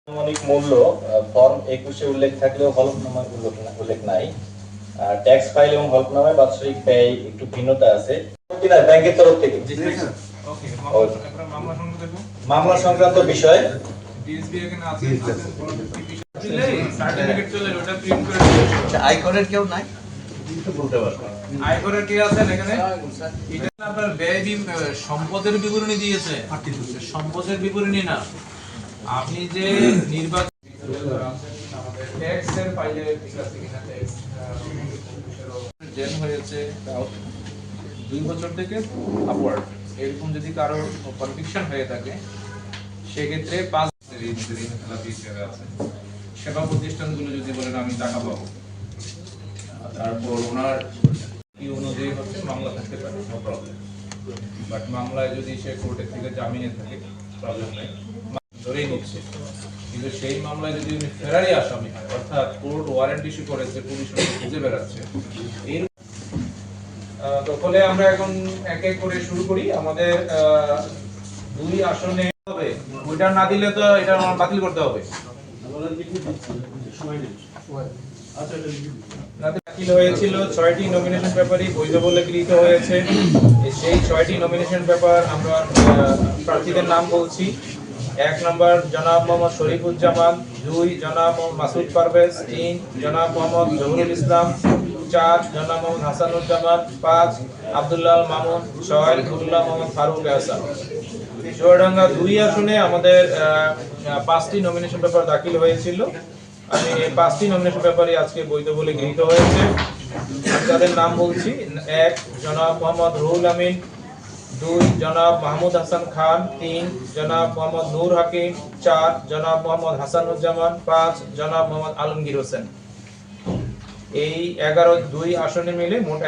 আনুমানিক মূল্য ফর্ম 21-এ উল্লেখ থাকলেও হলফনামায় উল্লেখ নাই। ট্যাক্স ফাইল এবং হলফনামায় বাৎসরিক ব্যয় একটু ভিন্নতা আছে কিনা ব্যাংকের তরফ থেকে। মামলা সংক্রান্ত বিষয় আয়করের কেউ নাই, আয়করের কি আছেন এখানে? এটা আপনার ব্যয় সম্পদের বিবরণী দিয়েছে, সম্পদের বিবরণী না। আপনি যে নির্বাচন ট্যাক্সের ফাইলে ঠিক আছে কিনা, ট্যাক্স জেন হয়েছে 2 বছর থেকে আপওয়ার্ড, এরকম যদি কারো কনভিকশন হয়ে থাকে সেক্ষেত্রে 5 আছে। সেবা প্রতিষ্ঠানগুলো যদি বলেন আমি টাকা পাবো, তারপর ওনার কি অনুযায়ী হচ্ছে মামলা থাকতে পারে, নো প্রবলেম। বাট মামলায় যদি সে কোর্টের থেকে জামিনে থাকে প্রবলেম নেই, ধরেই নিচ্ছে। কিন্তু সেই মামলায় যদি উনি ফেরারি আসামি হয়, অর্থাৎ কোর্ট ওয়ারেন্ট ইস্যু করেছে, পুলিশ ওনাকে খুঁজে বেড়াচ্ছে, এর ফলে আমরা এখন এক এক করে শুরু করি। আমাদের 2 আসনে হবে, ওইটা না দিলে তো এটা বাতিল করতে হবে। দাখিল হয়েছিল 6টি নমিনেশন পেপারই বৈধ বলে গৃহীত হয়েছে। সেই 6টি নমিনেশন পেপার আমরা প্রার্থীদের নাম বলছি। 1 নম্বর জনাব মোহাম্মদ শরীফুজ্জামান, 2 জনাব মোহাম্মদ মাসুদ পারভেজ, 3 জনাব মোহাম্মদ জহুরুল ইসলাম, 4 জনাব মোহাম্মদ হাসানুজ্জামান, 5 আব্দুল্লাহ মামুন, 6 নুরুল্লাহ মোহাম্মদ ফারুক হাসান। চুয়াডাঙ্গা 2 আসনে আমাদের 5টি নমিনেশন পেপার দাখিল হয়েছিল। আমি 5টি নমিনেশন পেপারই আজকে বৈধ বলে গৃহীত হয়েছে। তাদের নাম বলছি। 1 জনাব মোহাম্মদ রুহুল আমিন, 2 জনাব মাহমুদ হাসান খান, 3 জনাব মোহাম্মদ নূর হাকিম, 4 জনাব মোহাম্মদ হাসানুজ্জামান, 5 জনাব মোহাম্মদ আলমগীর হোসেন। এই 2 আসনে মিলে মোট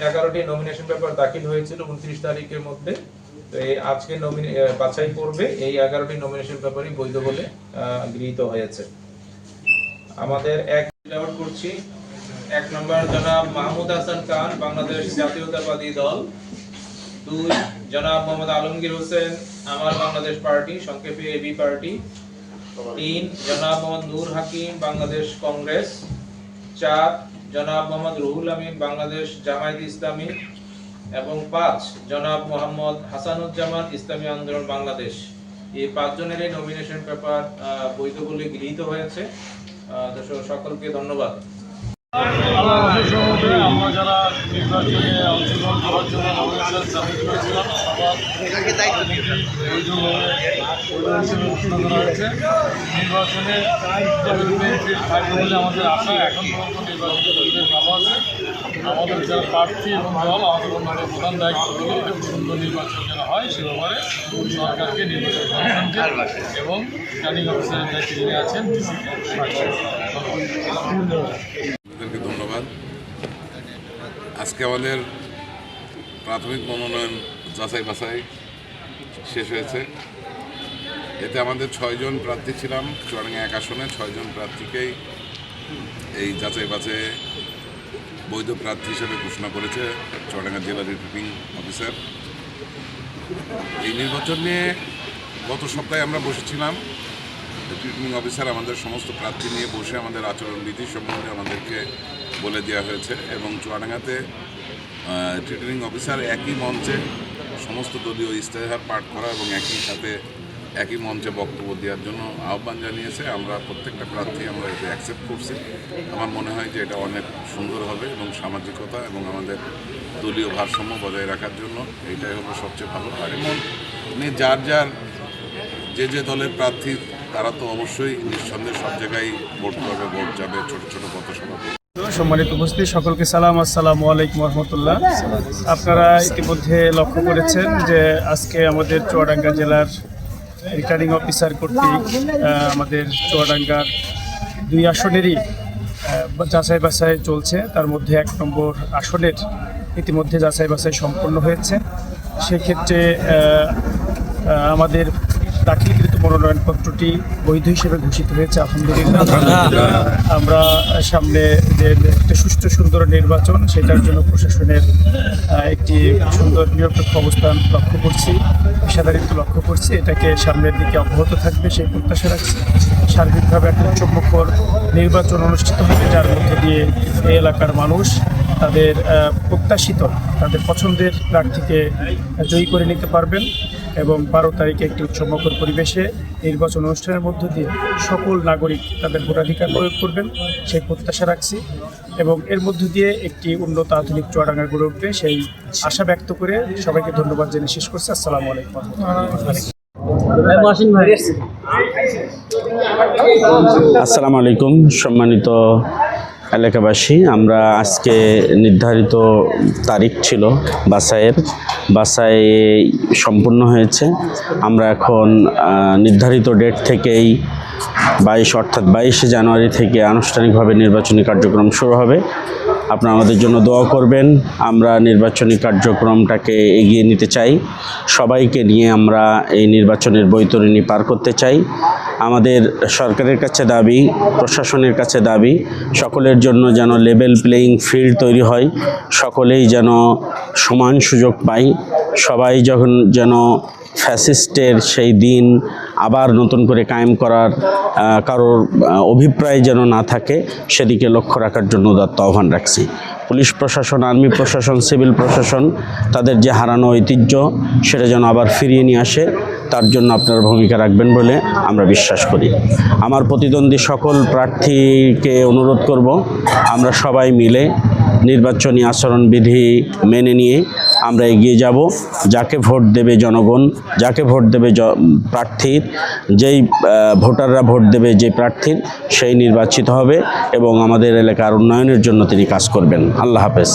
11টি নমিনেশন পেপার দাখিল হয়েছিল 29 তারিখের মধ্যে। তো এই আজকে বাছাই করবে এই 11টি নমিনেশন পেপারই বৈধ বলে গৃহীত হয়েছে। আমাদের আউট করছি। 1 নম্বর জনাব মাহমুদ হাসান খান, বাংলাদেশ জাতীয়তাবাদী দল। 2 জনাব মোহাম্মদ আলমগীর হোসেন, আমার বাংলাদেশ পার্টি, সংক্ষেপে এবি পার্টি। 3 জনাব মোহাম্মদ নূর হাকিম, বাংলাদেশ কংগ্রেস। 4 জনাব মোহাম্মদ রুহুল আমিন, বাংলাদেশ জামায়াত ইসলামী। এবং 5 জনাব মোহাম্মদ হাসানুজ্জামান, ইসলামী আন্দোলন বাংলাদেশ। এই 5 জনেরই নমিনেশন পেপার বৈধ বলে গৃহীত হয়েছে। সকলকে ধন্যবাদ। আমরা যারা নির্বাচনে অংশগ্রহণ করার জন্য দাবি করেছিলাম, এই জন্য ঘোষণা করা হয়েছে। নির্বাচনে বলে আমাদের আশা, এখন পর্যন্ত নির্বাচনের ভালো আছে। আমাদের যারা প্রার্থী এবং দল, আমাদের অন্যান্য প্রধান দায়িত্ব হল এটা সুন্দর নির্বাচন যেন হয় সে ব্যাপারে সরকারকে নির্বাচন এবং রিটার্নিং অফিসারের দায়িত্ব যিনি আছেন ধন্যবাদ। আজকে আমাদের প্রাথমিক মনোনয়ন যাচাই বাছাই শেষ হয়েছে। এতে আমাদের 6 জন প্রার্থী ছিলাম। চুয়াডাঙ্গা 1 আসনে 6 জন প্রার্থীকেই এই যাচাই বাছাই বৈধ প্রার্থী হিসেবে ঘোষণা করেছে চুয়াডাঙ্গা জেলা রিটার্নিং অফিসার। এই নির্বাচন নিয়ে গত সপ্তাহে আমরা বসেছিলাম। রিটার্নিং অফিসার আমাদের সমস্ত প্রার্থী নিয়ে বসে আমাদের আচরণবিধি সম্বন্ধে আমাদেরকে বলে দেওয়া হয়েছে এবং চুয়াডাঙ্গাতে রিটার্নিং অফিসার একই মঞ্চে সমস্ত দলীয় ইশতেহার পাঠ করা এবং একই সাথে একই মঞ্চে বক্তব্য দেওয়ার জন্য আহ্বান জানিয়েছে। আমরা প্রত্যেকটা প্রার্থী আমরা এটা অ্যাকসেপ্ট করছি। আমার মনে হয় যে এটা অনেক সুন্দর হবে এবং সামাজিকতা এবং আমাদের দলীয় ভারসাম্য বজায় রাখার জন্য এইটাই হলো সবচেয়ে ভালো। আর এমন যার যার যে দলের প্রার্থী তারা তো অবশ্যই নিঃসন্দেহে সব জায়গায় ভোট করবে, ভোট যাবে, ছোট ছোট পথসভা। সম্মানিত উপস্থিতি সকলকে সালাম, আসসালামু আলাইকুম রহমতুল্লাহ। আপনারা ইতিমধ্যে লক্ষ্য করেছেন যে আজকে আমাদের চুয়াডাঙ্গা জেলার রিটার্নিং অফিসার কর্তৃক আমাদের চুয়াডাঙ্গার 2 আসনেরই যাচাই বাছাই চলছে। তার মধ্যে 1 নম্বর আসনের ইতিমধ্যে যাচাই বাছাই সম্পন্ন হয়েছে। সেক্ষেত্রে আমাদের দাখিলকৃত মনোনয়নপত্রটি বৈধ হিসেবে ঘোষিত হয়েছে আলহামদুলিল্লাহ। আমরা সামনে যে একটা সুষ্ঠু সুন্দর নির্বাচন, সেটার জন্য প্রশাসনের একটি সুন্দর নিরপেক্ষ অবস্থান লক্ষ্য করছি, পেশাদারিত্ব লক্ষ্য করছি। এটাকে সামনের দিকে অব্যাহত থাকবে সেই প্রত্যাশা রাখছি। সার্বিকভাবে একটা উৎসবমুখর নির্বাচন অনুষ্ঠিত হবে, যার মধ্য দিয়ে এই এলাকার মানুষ তাদের প্রত্যাশিত, তাদের পছন্দের প্রার্থীকে জয়ী করে নিতে পারবেন এবং 12 তারিখে একটি উৎসবমুখর পরিবেশে নির্বাচন অনুষ্ঠানের মধ্য দিয়ে সকল নাগরিক তাদের ভোটাধিকার প্রয়োগ করবেন সেই প্রত্যাশা রাখছি এবং এর মধ্য দিয়ে একটি উন্নত আধুনিক চুয়াডাঙ্গা গড়ে উঠবে সেই আশা ব্যক্ত করে সবাইকে ধন্যবাদ জানিয়ে শেষ করছি। আসসালামু আলাইকুম। আসসালামু আলাইকুম সম্মানিত এলাকাবাসী, আমরা আজকে নির্ধারিত তারিখ ছিল বাছাই সম্পূর্ণ হয়েছে। আমরা এখন নির্ধারিত ডেট থেকেই 22 জানুয়ারি থেকে আনুষ্ঠানিকভাবে নির্বাচনী কার্যক্রম শুরু হবে। আপনারা আমাদের জন্য দোয়া করবেন। আমরা নির্বাচনী কার্যক্রমটাকে এগিয়ে নিতে চাই, সবাইকে নিয়ে আমরা এই নির্বাচনের বৈতরণী পার করতে চাই। আমাদের সরকারের কাছে দাবি, প্রশাসনের কাছে দাবি, সকলের জন্য যেন লেভেল প্লেয়িং ফিল্ড তৈরি হয়, সকলেই যেন সমান সুযোগ পায়, সবাই যেন ফ্যাসিস্টের সেই দিন আবার নতুন করে কায়েম করার কারোর অভিপ্রায় যেন না থাকে, সেদিকে লক্ষ্য রাখার জন্য উদাত্ত আহ্বান রাখছি। পুলিশ প্রশাসন, আর্মি প্রশাসন, সিভিল প্রশাসন তাদের যে হারানো ঐতিহ্য সেটা যেন আবার ফিরিয়ে নিয়ে আসে, তার জন্য আপনারা ভূমিকা রাখবেন বলে আমরা বিশ্বাস করি। আমার প্রতিদ্বন্দ্বী সকল প্রার্থীকে অনুরোধ করব, আমরা সবাই মিলে নির্বাচনী আচরণবিধি মেনে নিয়ে আমরা এগিয়ে যাব। যাকে ভোট দেবে জনগণ, যাকে ভোট দেবে প্রার্থীর, যেই ভোটাররা ভোট দেবে যে প্রার্থীর, সেই নির্বাচিত হবে এবং আমাদের এলাকার উন্নয়নের জন্য তিনি কাজ করবেন। আল্লাহ হাফেজ।